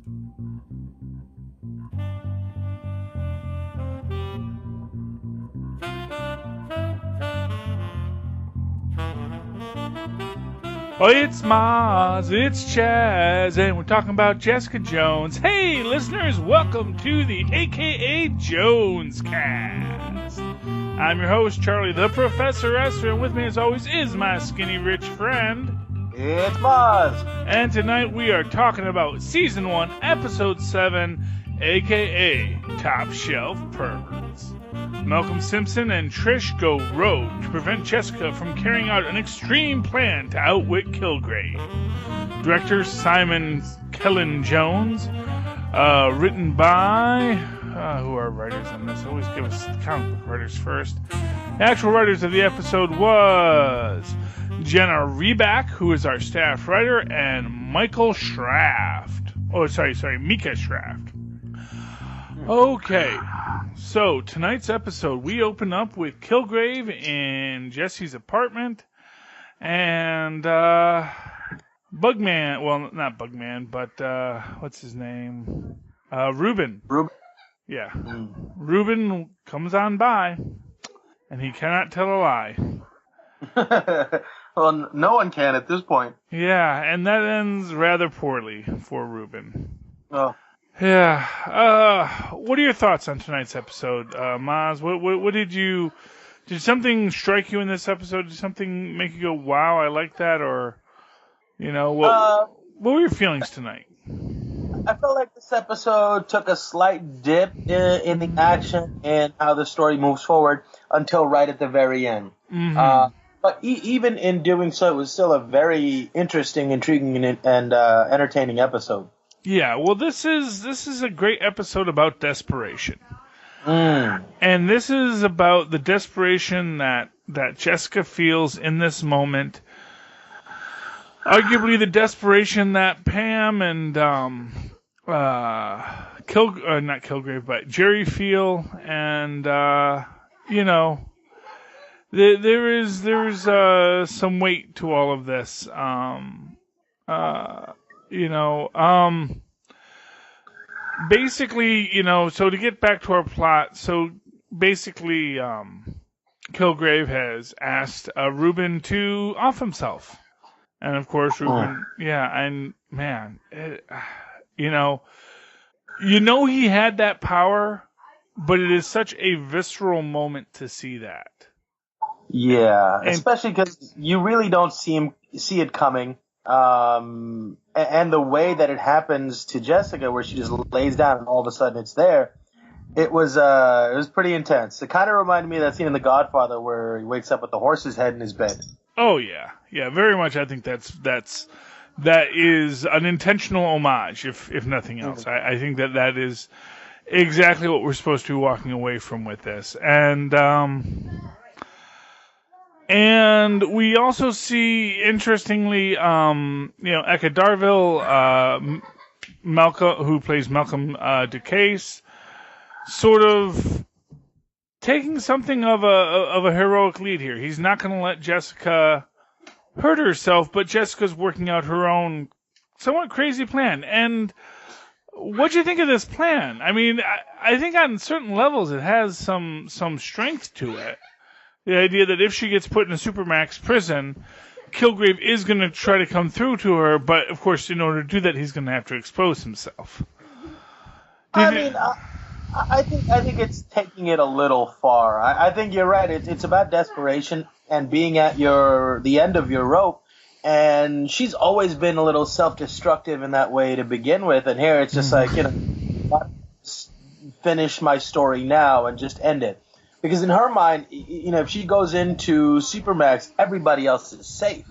Oh, it's Mozz, it's Chaz, and we're talking about Jessica Jones. Hey, listeners, welcome to the AKA JonesCast. I'm your host, Charlie the Professor Esther, and with me as always is my skinny rich friend. It's Mozz. And tonight we are talking about Season 1, Episode 7, AKA Top Shelf Perverts. Malcolm Simpson and Trish go rogue to prevent Jessica from carrying out an extreme plan to outwit Kilgrave. Director Simon Kellen Jones. Written by... who are writers on this? Always give us the comic book writers first. The actual writers of the episode was Jenna Reback, who is our staff writer, and Michael Schraft. Oh, sorry, Mika Schraft. Okay, so tonight's episode, we open up with Kilgrave in Jesse's apartment, and Bugman, well, not Bugman, but what's his name? Ruben. Yeah. Ruben comes on by, and he cannot tell a lie. Well, no one can at this point. Yeah, and that ends rather poorly for Ruben. Oh. Yeah. What are your thoughts on tonight's episode, Mozz? What did something strike you in this episode? Did something make you go, wow, I like that? Or, what were your feelings tonight? I felt like this episode took a slight dip in the action and how the story moves forward until right at the very end. Mm-hmm. But even in doing so, it was still a very interesting, intriguing, and entertaining episode. Yeah, well, this is a great episode about desperation. Mm. And this is about the desperation that Jessica feels in this moment. Arguably the desperation that Pam and not Kilgrave, but Jerry feel, and there is some weight to all of this. Basically, so to get back to our plot, so basically, Kilgrave has asked Ruben to off himself. And of course, Ruben, and man, he had that power, but it is such a visceral moment to see that. Yeah, especially because you really don't see it coming. And the way that it happens to Jessica, where she just lays down and all of a sudden it's there, it was pretty intense. It kind of reminded me of that scene in The Godfather where he wakes up with the horse's head in his bed. Oh yeah, very much. I think that is an intentional homage, if nothing else. Mm-hmm. I think that is exactly what we're supposed to be walking away from with this, and we also see, interestingly, Eka Darville, Malcolm, who plays Malcolm Ducase, sort of taking something of a heroic lead here. He's not going to let Jessica hurt herself, but Jessica's working out her own somewhat crazy plan. And what do you think of this plan? I mean, I think on certain levels it has some strength to it. The idea that if she gets put in a Supermax prison, Kilgrave is going to try to come through to her, but of course, in order to do that, he's going to have to expose himself. I think it's taking it a little far. I think you're right. It's about desperation and being at the end of your rope. And she's always been a little self-destructive in that way to begin with. And here it's just like, finish my story now and just end it. Because in her mind, if she goes into Supermax, everybody else is safe.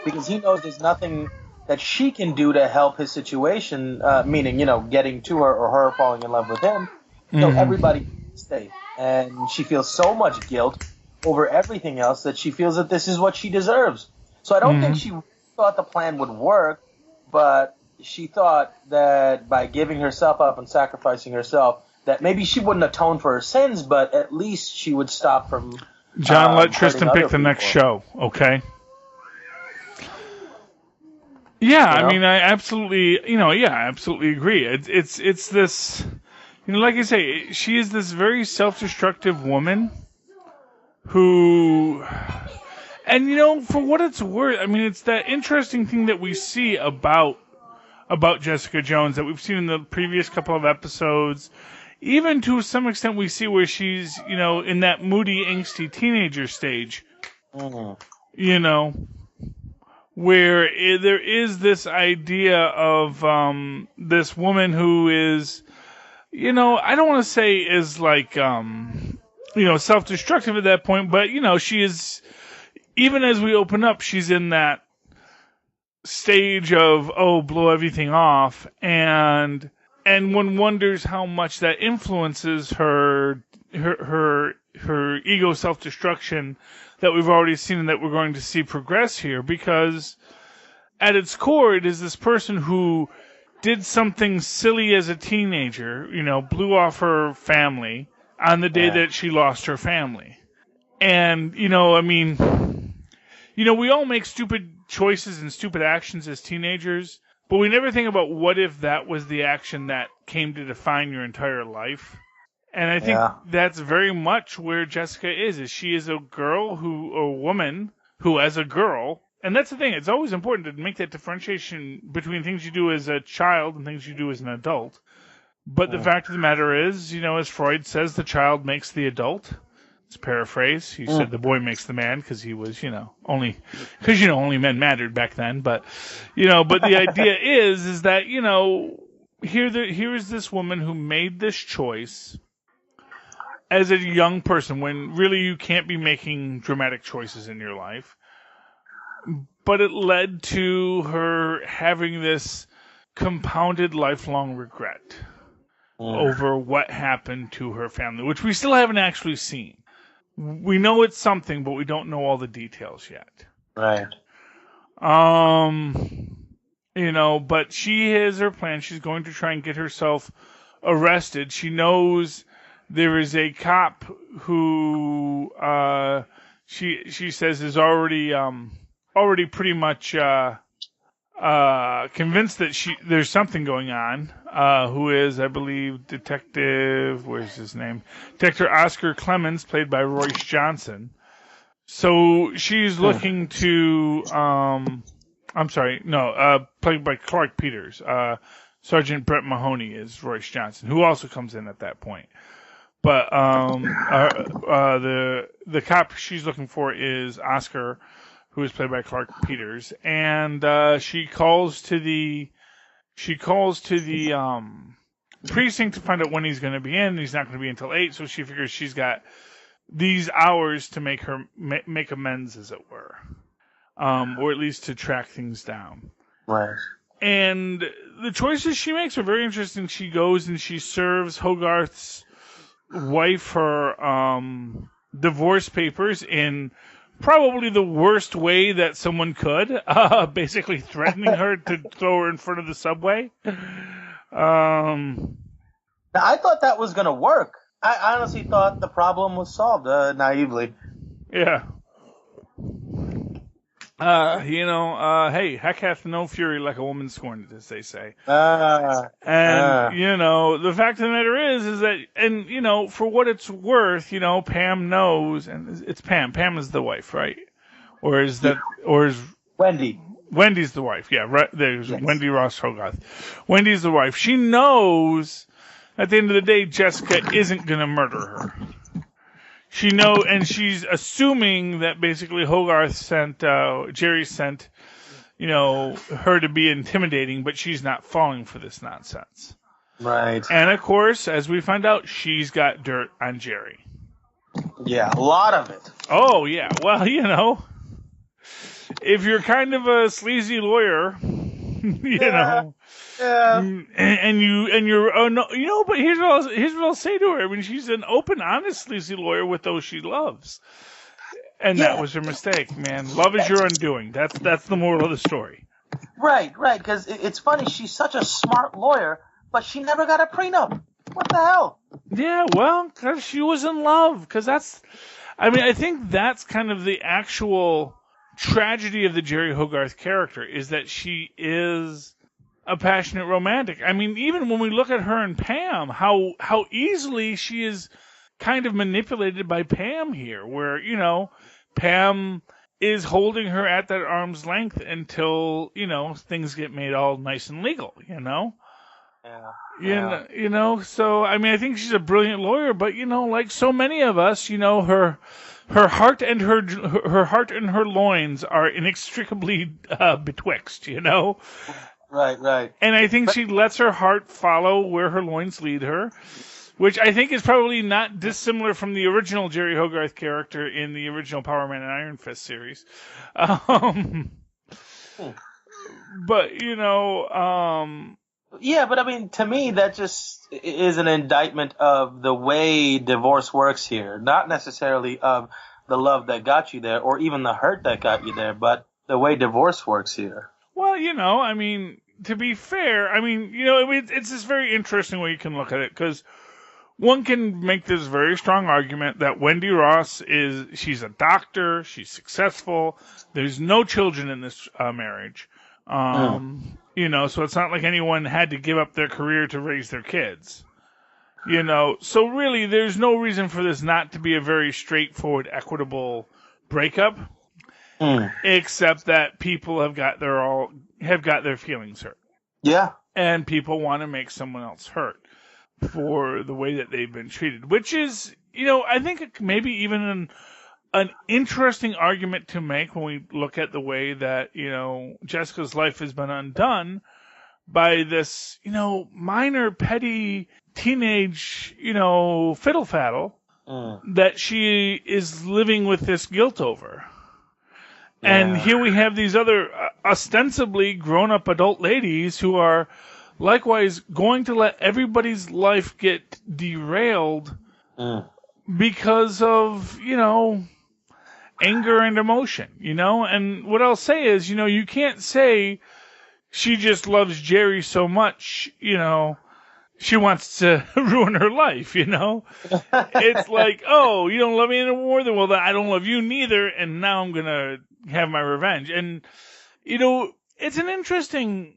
Because he knows there's nothing that she can do to help his situation, meaning, getting to her or her falling in love with him. So everybody is safe. And she feels so much guilt over everything else that she feels that this is what she deserves. So I don't think she thought the plan would work, but she thought that by giving herself up and sacrificing herself, that maybe she wouldn't atone for her sins, but at least she would stop from John, let Tristan pick the next show, okay? Yeah, You know? I mean, I absolutely, I absolutely agree. It's this, like I say, she is this very self-destructive woman who, and for what it's worth, I mean, it's that interesting thing that we see about Jessica Jones that we've seen in the previous couple of episodes. Even to some extent, we see where she's, in that moody, angsty teenager stage. Mm-hmm. Where there is this idea of this woman who is, I don't want to say is like, self-destructive at that point, but, she is, even as we open up, she's in that stage of, blow everything off, and one wonders how much that influences her ego self-destruction that we've already seen and that we're going to see progress here, because at its core, it is this person who did something silly as a teenager, blew off her family on the day that she lost her family. And, I mean, we all make stupid choices and stupid actions as teenagers, but we never think about what if that was the action that came to define your entire life. And I think that's very much where Jessica is she is a woman who, as a girl, and that's the thing, it's always important to make that differentiation between things you do as a child and things you do as an adult. But the fact of the matter is, as Freud says, the child makes the adult. It's a paraphrase. He said the boy makes the man because he was, only men mattered back then. But, but the idea is that, here is this woman who made this choice as a young person, when really you can't be making dramatic choices in your life. But it led to her having this compounded lifelong regret over what happened to her family, which we still haven't actually seen. We know it's something, but we don't know all the details yet. Right. But she has her plan. She's going to try and get herself arrested. She knows there is a cop who she says is already pretty much convinced that there's something going on. Who is, I believe, Detective Oscar Clemens, played by Royce Johnson. So she's looking to played by Clark Peters. Sergeant Brett Mahoney is Royce Johnson, who also comes in at that point. But the cop she's looking for is Oscar, who is played by Clark Peters, and she calls to the precinct to find out when he's going to be in. He's not going to be until 8, so she figures she's got these hours to make amends, as it were, or at least to track things down. Right. And the choices she makes are very interesting. She goes and she serves Hogarth's wife her divorce papers in probably the worst way that someone could, basically threatening her to throw her in front of the subway. Now, I thought that was going to work. I honestly thought the problem was solved, naively. Yeah. Hey, heck hath no fury like a woman scorned, as they say. The fact of the matter is that, and, for what it's worth, Pam knows, and it's Pam. Pam is the wife, right? Or is Wendy? Wendy's the wife, yeah, right. There's Wendy Ross Hogarth. Wendy's the wife. She knows, at the end of the day, Jessica isn't going to murder her. And she's assuming that basically Hogarth Jerry sent, her to be intimidating, but she's not falling for this nonsense. Right. And of course, as we find out, she's got dirt on Jerry. Yeah, a lot of it. Oh, yeah. Well, if you're kind of a sleazy lawyer, Yeah. And you're but here's what I'll say to her. I mean, she's an open, honest, sleazy lawyer with those she loves, and that was her mistake, man. Love is your undoing. That's the moral of the story. Right. Because it's funny. She's such a smart lawyer, but she never got a prenup. What the hell? Yeah, well, because she was in love. I think that's kind of the actual tragedy of the Jerry Hogarth character is that she is a passionate romantic. I mean, even when we look at her and Pam, how easily she is kind of manipulated by Pam here, where, you know, Pam is holding her at that arm's length until, you know, things get made all nice and legal, you know? Yeah. You know, so, I mean, I think she's a brilliant lawyer, but, you know, like so many of us, you know, her heart and her heart and her loins are inextricably betwixt, you know? Right. And I think she lets her heart follow where her loins lead her, which I think is probably not dissimilar from the original Jerry Hogarth character in the original Power Man and Iron Fist series. But, you know, yeah, but I mean, to me, that just is an indictment of the way divorce works here. Not necessarily of the love that got you there or even the hurt that got you there, but the way divorce works here. Well, you know, I mean, to be fair, I mean, you know, it's this very interesting way you can look at it, because one can make this very strong argument that Wendy Ross she's a doctor, she's successful, there's no children in this marriage. You know, so it's not like anyone had to give up their career to raise their kids. You know, so really there's no reason for this not to be a very straightforward, equitable breakup. Except that people have got their feelings hurt. Yeah. And people want to make someone else hurt for the way that they've been treated, which is, you know, I think maybe even an interesting argument to make when we look at the way that, you know, Jessica's life has been undone by this, you know, minor, petty, teenage, you know, fiddle-faddle that she is living with this guilt over. Yeah. And here we have these other ostensibly grown-up adult ladies who are likewise going to let everybody's life get derailed because of, you know, anger and emotion, you know? And what I'll say is, you know, you can't say she just loves Jerry so much, you know, she wants to ruin her life, you know? It's like, oh, you don't love me anymore? Then, well, I don't love you neither, and now I'm going to have my revenge. And, you know, it's an interesting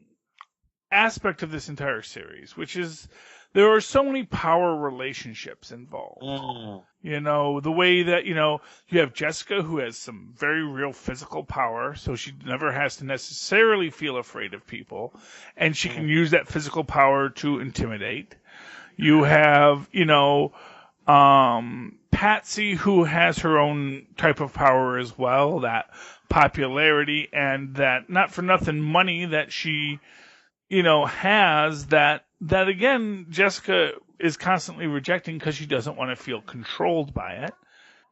aspect of this entire series, which is there are so many power relationships involved. You know, the way that, you know, you have Jessica, who has some very real physical power, so she never has to necessarily feel afraid of people, and she can use that physical power to intimidate. You have, you know, Patsy, who has her own type of power as well, that popularity and that not for nothing money that she, you know, has that again, Jessica is constantly rejecting because she doesn't want to feel controlled by it.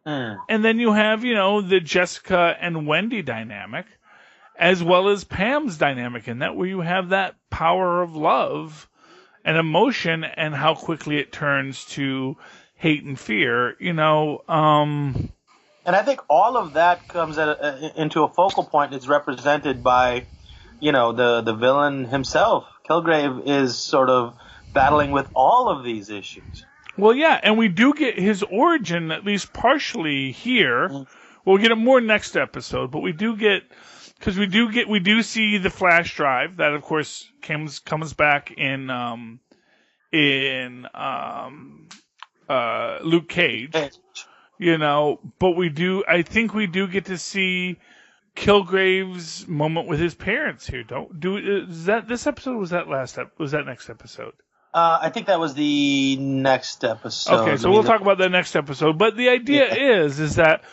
And then you have, you know, the Jessica and Wendy dynamic, as well as Pam's dynamic in that, where you have that power of love and emotion and how quickly it turns to hate and fear, you know. And I think all of that comes into a focal point. It's represented by, you know, the villain himself. Kilgrave is sort of battling with all of these issues. Well, yeah, and we do get his origin, at least partially here. We'll get it more next episode, but we do get, because we do see the flash drive that, of course, comes back in Luke Cage, you know, but I think we do get to see Kilgrave's moment with his parents here. Is that this episode? Or was that was that next episode? I think that was the next episode. Okay, so we'll talk about the next episode. But the idea is that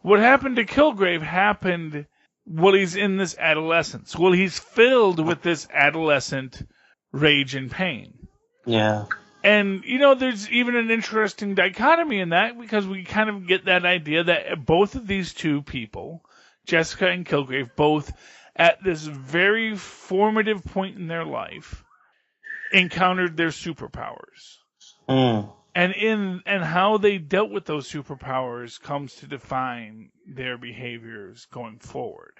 what happened to Kilgrave happened while he's in this adolescence. Well, he's filled with this adolescent rage and pain. Yeah. And, you know, there's even an interesting dichotomy in that, because we kind of get that idea that both of these two people, Jessica and Kilgrave, both at this very formative point in their life, encountered their superpowers. And how they dealt with those superpowers comes to define their behaviors going forward,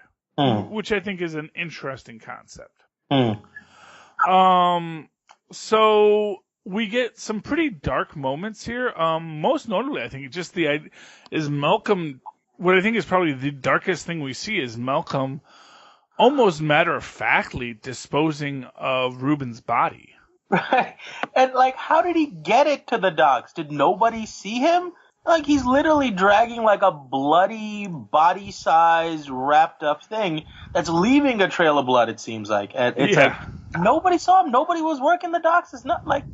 which I think is an interesting concept. So we get some pretty dark moments here. Most notably, I think, just is Malcolm what I think is probably the darkest thing we see is Malcolm almost matter-of-factly disposing of Ruben's body. Right. And, like, how did he get it to the docks? Did nobody see him? Like, he's literally dragging, like, a bloody, body-sized, wrapped-up thing that's leaving a trail of blood, it seems like. And it's like, nobody saw him. Nobody was working the docks. It's not like...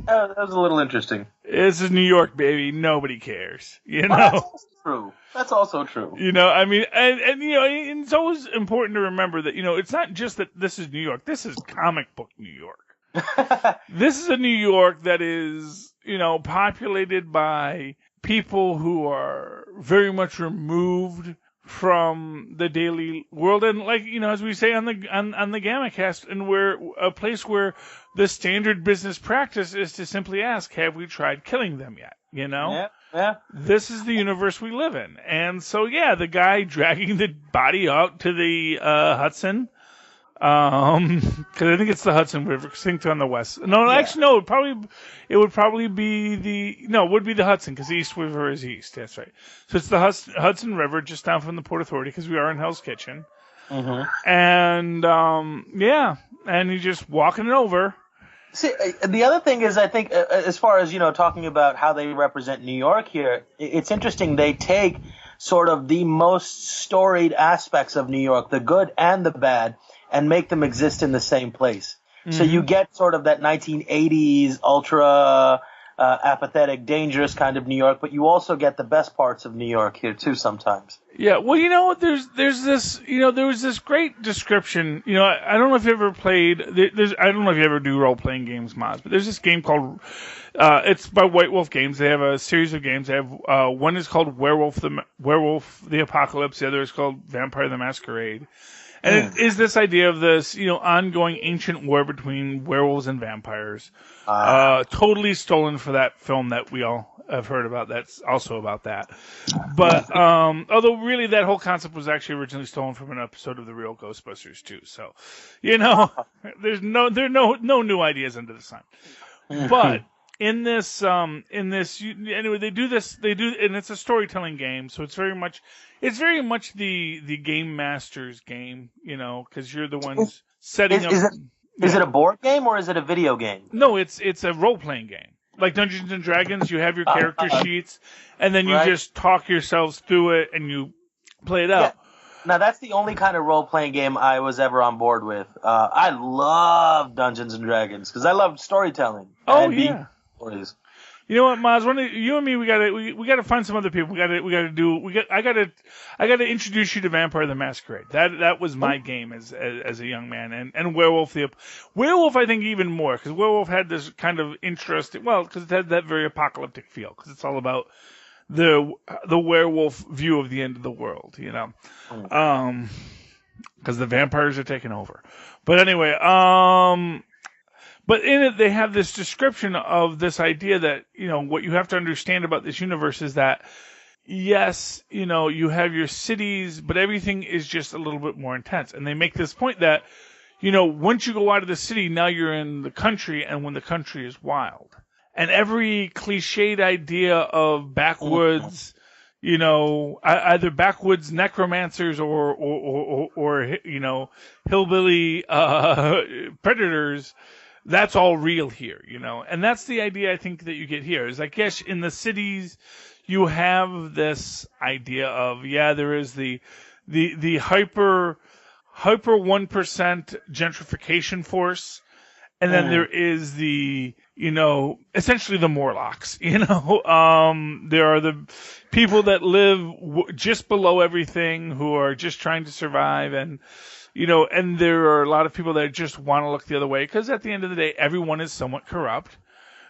that was a little interesting. This is New York, baby. Nobody cares. You know? Well, that's also true. That's also true. You know, I mean, and you know, it's always important to remember that, you know, it's not just that this is New York. This is comic book New York. This is a New York that is, you know, populated by people who are very much removed from the daily world, and like, you know, as we say on the Gamma Cast, and we're a place where the standard business practice is to simply ask, have we tried killing them yet? You know? Yeah. This is the universe we live in. And so, yeah, the guy dragging the body out to the Hudson, because I think it's the Hudson River, synced on the west. No, actually, no, it would probably be it would be the Hudson, because the East River is east. That's right. So it's the Hudson River, just down from the Port Authority, because we are in Hell's Kitchen. Mm-hmm. And, and he's just walking it over. See, the other thing is, I think, as far as, you know, talking about how they represent New York here, it's interesting. They take sort of the most storied aspects of New York, the good and the bad, and make them exist in the same place. Mm-hmm. So you get sort of that 1980s ultra apathetic, dangerous kind of New York, but you also get the best parts of New York here too sometimes. Yeah, well, you know, there's this, you know, there was this great description. You know, I don't know if you ever played. I don't know if you ever do role playing games, Mozz, but there's this game called. It's by White Wolf Games. They have a series of games. They have one is called Werewolf the Apocalypse. The other is called Vampire the Masquerade. And it is this idea of this, you know, ongoing ancient war between werewolves and vampires. Totally stolen for that film that we all have heard about. That's also about that. But although really that whole concept was actually originally stolen from an episode of the real Ghostbusters too. So, you know, there are no new ideas under the sun. But in this, anyway, they do, and it's a storytelling game, so it's very much the game master's game, you know, because you're the ones setting up. Is it a board game or is it a video game? No, it's a role playing game. Like Dungeons and Dragons, you have your character sheets, and then you just talk yourselves through it and you play it out. Yeah. Now that's the only kind of role playing game I was ever on board with. I love Dungeons and Dragons because I love storytelling. Oh yeah. Stories. You know what, Mozz? You and me, we gotta find some other people. I gotta introduce you to Vampire the Masquerade. That was my game as a young man, and Werewolf I think even more, because Werewolf had this kind of interesting, because it had that very apocalyptic feel, because it's all about the werewolf view of the end of the world, you know, because the vampires are taking over. But anyway, but in it, they have this description of this idea that, you know, what you have to understand about this universe is that, yes, you know, you have your cities, but everything is just a little bit more intense. And they make this point that, you know, once you go out of the city, now you're in the country, and when the country is wild. And every cliched idea of backwoods, you know, either backwoods necromancers or you know, hillbilly predators, that's all real here, you know. And that's the idea I think that you get here. Is like, yes, in the cities you have this idea of, there is the hyper 1% gentrification force, and then there is the, you know, essentially the Morlocks, you know. There are the people that live just below everything, who are just trying to survive, and you know, and there are a lot of people that just want to look the other way, because at the end of the day, everyone is somewhat corrupt,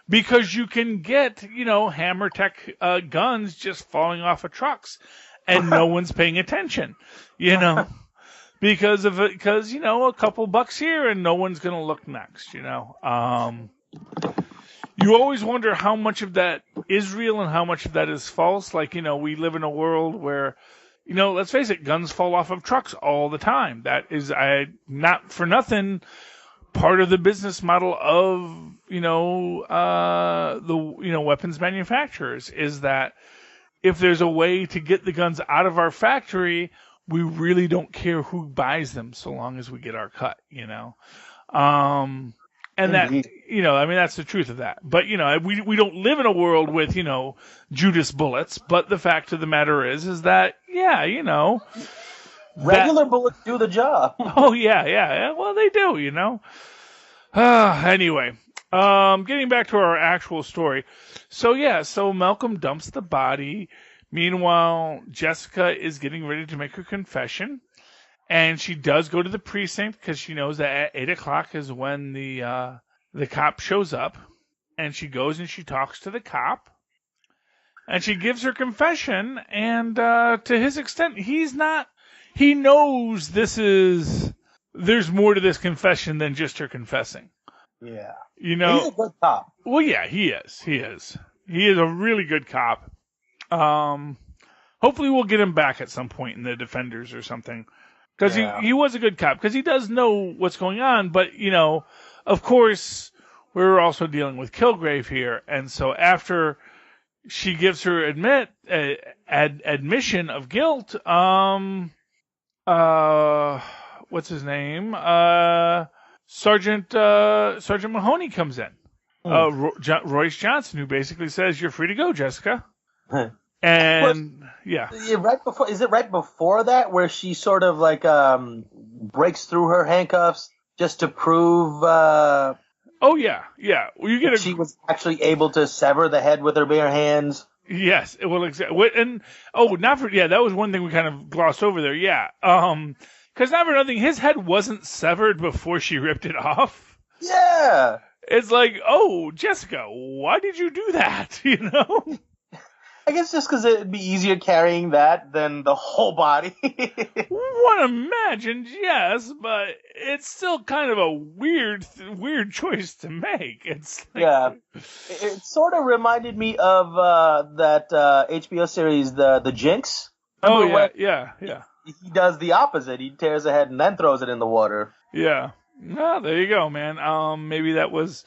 because you can get, you know, hammer tech guns just falling off of trucks, and no one's paying attention, you know, because you know, a couple bucks here and no one's gonna look next, you know. You always wonder how much of that is real and how much of that is false. Like, you know, we live in a world where, you know, let's face it, guns fall off of trucks all the time. That is, not for nothing, part of the business model of, you know, the, you know, weapons manufacturers is that, if there's a way to get the guns out of our factory, we really don't care who buys them so long as we get our cut, you know. And Indeed. that, you know, I mean, that's the truth of that. But, you know, we don't live in a world with, you know, Judas bullets. But the fact of the matter is that, yeah, you know. Regular bullets do the job. Oh, yeah. Well, they do, you know. Anyway, getting back to our actual story. So Malcolm dumps the body. Meanwhile, Jessica is getting ready to make her confession. And she does go to the precinct because she knows that at 8 o'clock is when the cop shows up. And she goes and she talks to the cop. And she gives her confession. And to his extent, he knows there's more to this confession than just her confessing. Yeah. You know, he's a good cop. Well, yeah, he is. He is a really good cop. Hopefully we'll get him back at some point in the Defenders or something. Because he was a good cop. Because he does know what's going on. But, you know, of course, we're also dealing with Kilgrave here. And so after she gives her admission of guilt, what's his name? Sergeant Mahoney comes in. Royce Johnson, who basically says, "You're free to go, Jessica." And is it right before that where she sort of like breaks through her handcuffs just to prove? Oh yeah. Well, you get she was actually able to sever the head with her bare hands. Yes, well, exactly. And that was one thing we kind of glossed over there. Yeah, because not for nothing, his head wasn't severed before she ripped it off. Yeah, it's like, oh, Jessica, why did you do that? You know. I guess just because it'd be easier carrying that than the whole body. One imagines, yes, but it's still kind of a weird choice to make. It's like, it sort of reminded me of that HBO series, the Jinx. Remember yeah. He does the opposite. He tears a head and then throws it in the water. Yeah. No, there you go, man. Maybe that was.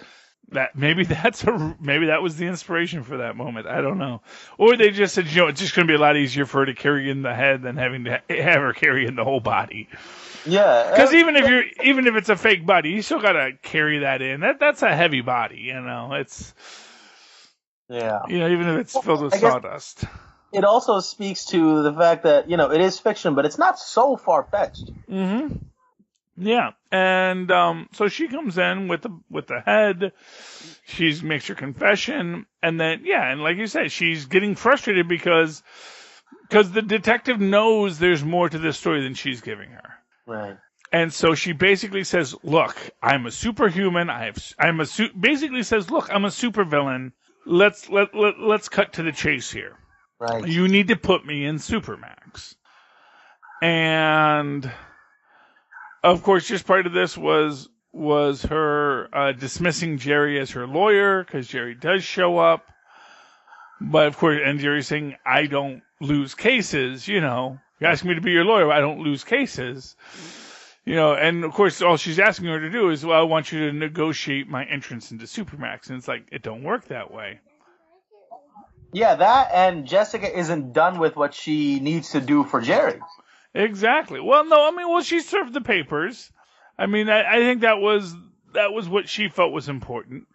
Maybe that was the inspiration for that moment. I don't know. Or they just said, you know, it's just going to be a lot easier for her to carry in the head than having to have her carry in the whole body. Yeah. Because even if it's a fake body, you still got to carry that in. That's a heavy body, you know. It's you know, even if it's filled with sawdust. It also speaks to the fact that, you know, it is fiction, but it's not so far fetched. Mm-hmm. Yeah, and so she comes in with the head. She makes her confession, and then and like you said, she's getting frustrated because the detective knows there's more to this story than she's giving her. Right. And so she basically says, "Look, I'm a superhuman. Basically says, look, I'm a supervillain. Let's cut to the chase here. Right. You need to put me in Supermax." And of course, just part of this was her dismissing Jerry as her lawyer, because Jerry does show up. But of course, and Jerry's saying, "I don't lose cases, you know. You ask me to be your lawyer, but I don't lose cases." You know, and of course, all she's asking her to do is, "Well, I want you to negotiate my entrance into Supermax." And it's like, it don't work that way. Yeah, that, and Jessica isn't done with what she needs to do for Jerry. Exactly. Well, no, I mean, she served the papers. I mean, I think that was what she felt was important.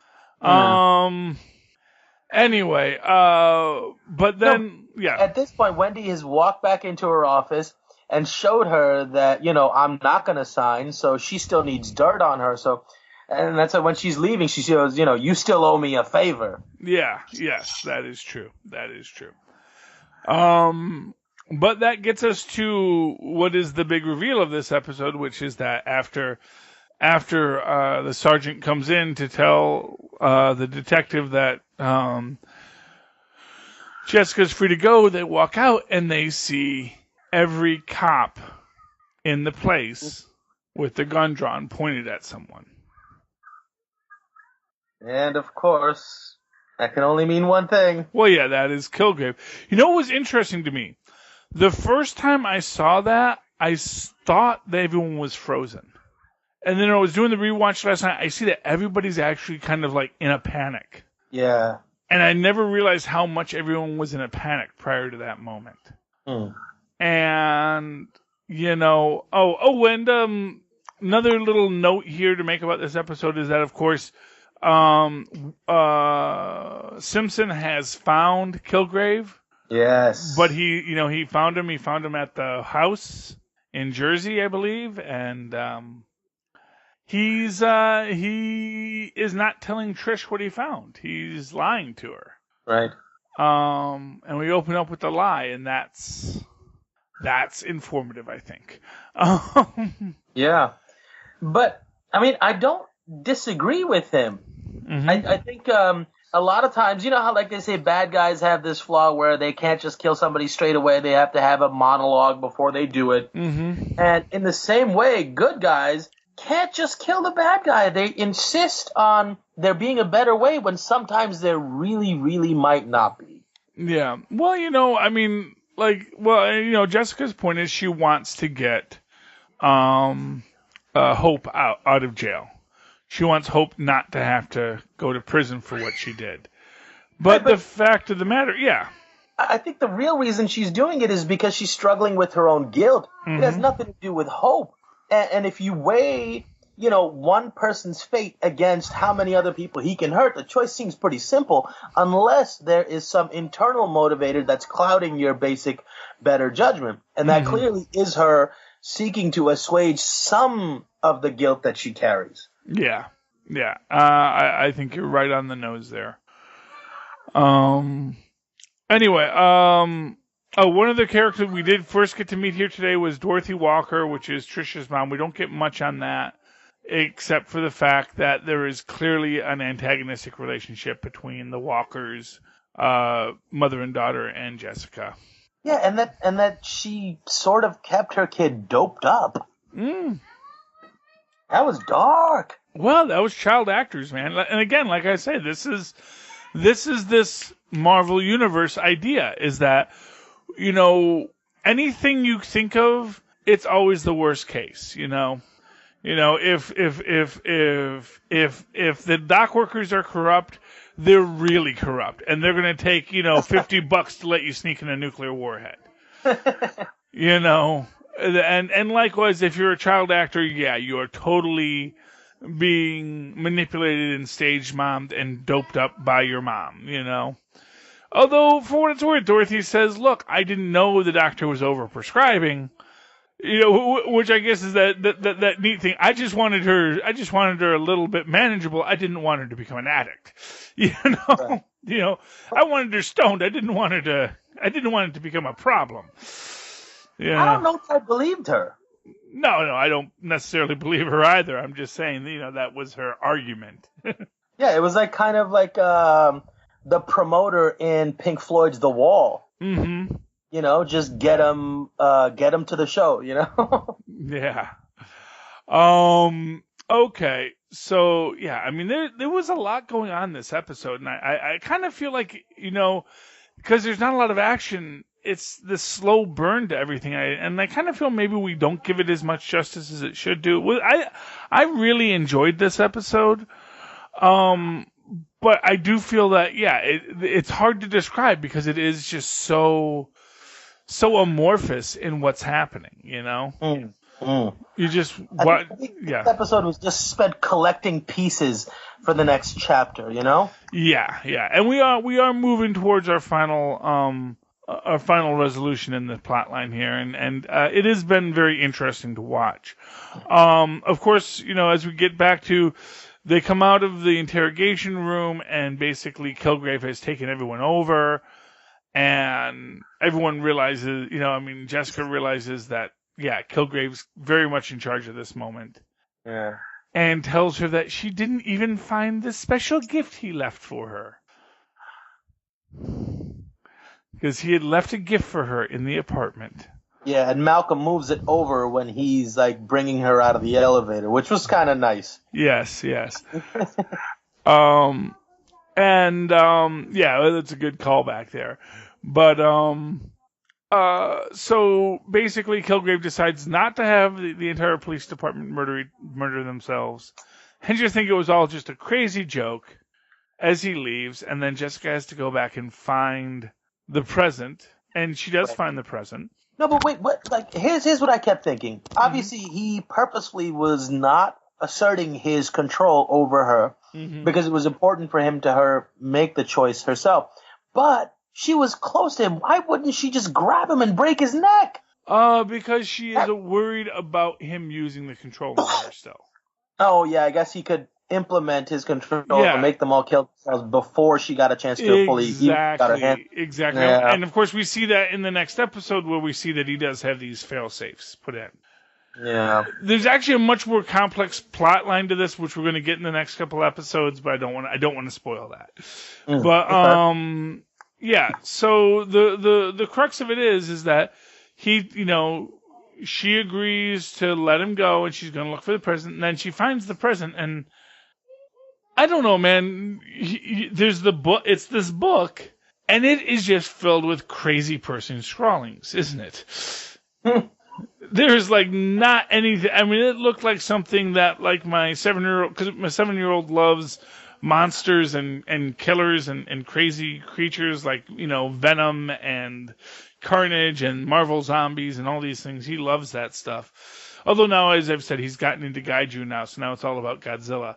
Anyway, but then, At this point, Wendy has walked back into her office and showed her that, you know, I'm not going to sign, so she still needs dirt on her. So, and that's when she's leaving, she says, you know, "You still owe me a favor." Yeah, yes, that is true. But that gets us to what is the big reveal of this episode, which is that after the sergeant comes in to tell the detective that Jessica's free to go, they walk out and they see every cop in the place with the gun drawn pointed at someone. And of course, that can only mean one thing. Well, yeah, that is Kilgrave. You know what was interesting to me? The first time I saw that, I thought that everyone was frozen. And then I was doing the rewatch last night, I see that everybody's actually kind of like in a panic. Yeah. And I never realized how much everyone was in a panic prior to that moment. Hmm. And, and another little note here to make about this episode is that, of course, Simpson has found Kilgrave. Yes. But he found him. He found him at the house in Jersey, I believe, and he is not telling Trish what he found. He's lying to her. Right. And we open up with the lie, and that's informative, I think. Yeah. But, I mean, I don't disagree with him. Mm-hmm. I think a lot of times, you know how like they say bad guys have this flaw where they can't just kill somebody straight away. They have to have a monologue before they do it. Mm-hmm. And in the same way, good guys can't just kill the bad guy. They insist on there being a better way when sometimes there really, really might not be. Yeah. Well, Jessica's point is she wants to get Hope out of jail. She wants Hope not to have to go to prison for what she did. But the fact of the matter, yeah. I think the real reason she's doing it is because she's struggling with her own guilt. Mm-hmm. It has nothing to do with Hope. And if you weigh, one person's fate against how many other people he can hurt, the choice seems pretty simple, unless there is some internal motivator that's clouding your basic better judgment. And that clearly is her seeking to assuage some of the guilt that she carries. Yeah. I think you're right on the nose there. Anyway, one other character we did first get to meet here today was Dorothy Walker, which is Trisha's mom. We don't get much on that, except for the fact that there is clearly an antagonistic relationship between the Walkers, mother and daughter, and Jessica. Yeah, and that she sort of kept her kid doped up. Mm. That was dark. Well, that was child actors, man. And again, like I say, this is this Marvel Universe idea is that, anything you think of, it's always the worst case, if the dock workers are corrupt, they're really corrupt, and they're going to take, $50 to let you sneak in a nuclear warhead. And likewise, if you're a child actor, yeah, you are totally being manipulated and stage mommed and doped up by your mom, Although, for what it's worth, Dorothy says, look, I didn't know the doctor was overprescribing, which I guess is that neat thing. I just wanted her a little bit manageable. I didn't want her to become an addict, Right. I wanted her stoned. I didn't want it to become a problem. Yeah. I don't know if I believed her. No, I don't necessarily believe her either. I'm just saying, that was her argument. Yeah, it was kind of like the promoter in Pink Floyd's The Wall. Mm-hmm. Just get him to the show, Yeah. Okay. So, yeah, there was a lot going on this episode, and I kind of feel like, because there's not a lot of action, it's this slow burn to everything, and I kind of feel maybe we don't give it as much justice as it should do. I really enjoyed this episode, but I do feel that, yeah, it's hard to describe because it is just so amorphous in what's happening, You just I think this episode was just spent collecting pieces for the next chapter, Yeah, and we are moving towards our final resolution in the plot line here, and it has been very interesting to watch. Of course, as we get back to, they come out of the interrogation room, and basically Kilgrave has taken everyone over, and everyone realizes, Jessica realizes that, yeah, Kilgrave's very much in charge of this moment. Yeah. And tells her that she didn't even find the special gift he left for her. Because he had left a gift for her in the apartment. Yeah, and Malcolm moves it over when he's bringing her out of the elevator, which was kind of nice. Yes. Yeah, that's a good callback there. But so basically, Kilgrave decides not to have the entire police department murder themselves, and just think it was all just a crazy joke. as he leaves, and then Jessica has to go back and find the present, and she does find the present. No, but wait, what? Like, here's what I kept thinking. Obviously, he purposely was not asserting his control over her because it was important for him to make the choice herself. But she was close to him. Why wouldn't she just grab him and break his neck? Because she is worried about him using the control over her still. Oh, yeah, I guess he could implement his control and make them all kill themselves before she got a chance to fully got her hand. Exactly. Yeah. And, of course, we see that in the next episode where we see that he does have these fail-safes put in. Yeah. There's actually a much more complex plot line to this, which we're going to get in the next couple episodes, but I don't want to spoil that. But, yeah, so the crux of it is that he, she agrees to let him go, and she's going to look for the present, and then she finds the present, and I don't know, man. There's the book. It's this book, and it is just filled with crazy person scrawlings, isn't it? There's like not anything. I mean, it looked like something that like my 7-year-old, because my 7-year-old loves monsters and killers and crazy creatures like, Venom and Carnage and Marvel Zombies and all these things. He loves that stuff. Although now, as I've said, he's gotten into Gaiju now, so now it's all about Godzilla.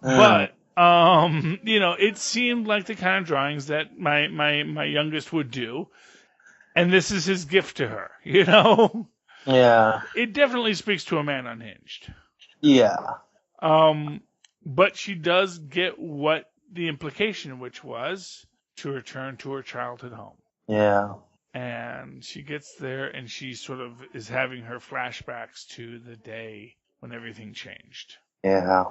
But, it seemed like the kind of drawings that my youngest would do. And this is his gift to her, Yeah. It definitely speaks to a man unhinged. Yeah. But she does get what the implication which was to return to her childhood home. Yeah. And she gets there and she sort of is having her flashbacks to the day when everything changed. Yeah.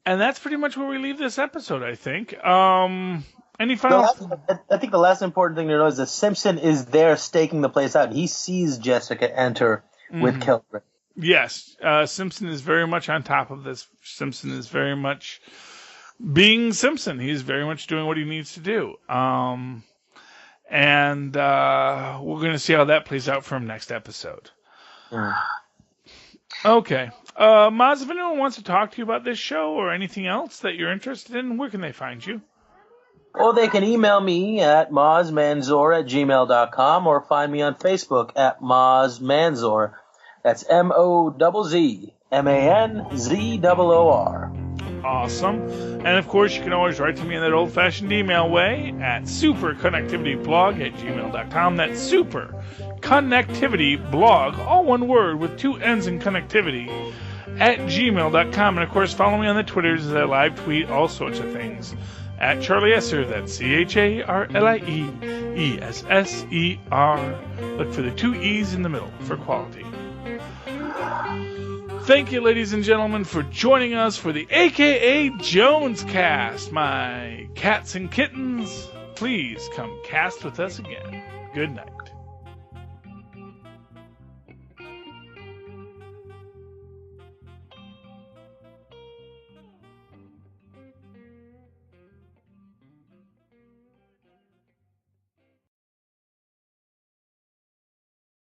And that's pretty much where we leave this episode, I think. Any final... I think the last important thing to know is that Simpson is there staking the place out. He sees Jessica enter with Kilgrave. Yes. Simpson is very much on top of this. Simpson is very much being Simpson. He's very much doing what he needs to do. And we're going to see how that plays out for him next episode. Okay. Mozz, if anyone wants to talk to you about this show or anything else that you're interested in, where can they find you? Or they can email me at mozzmanzor@gmail.com or find me on Facebook at mozzmanzor. That's MOZZMANZOOR. Awesome. And of course, you can always write to me in that old-fashioned email way at superconnectivityblog@gmail.com. That's superconnectivityblog, all one word with 2 N's in connectivity, @gmail.com. And of course, follow me on the Twitters as I live tweet all sorts of things. At Charlie Esser, that's CharlieEsser. Look for the 2 E's in the middle for quality. Thank you, ladies and gentlemen, for joining us for the AKA JonesCast. My cats and kittens, please come cast with us again. Good night.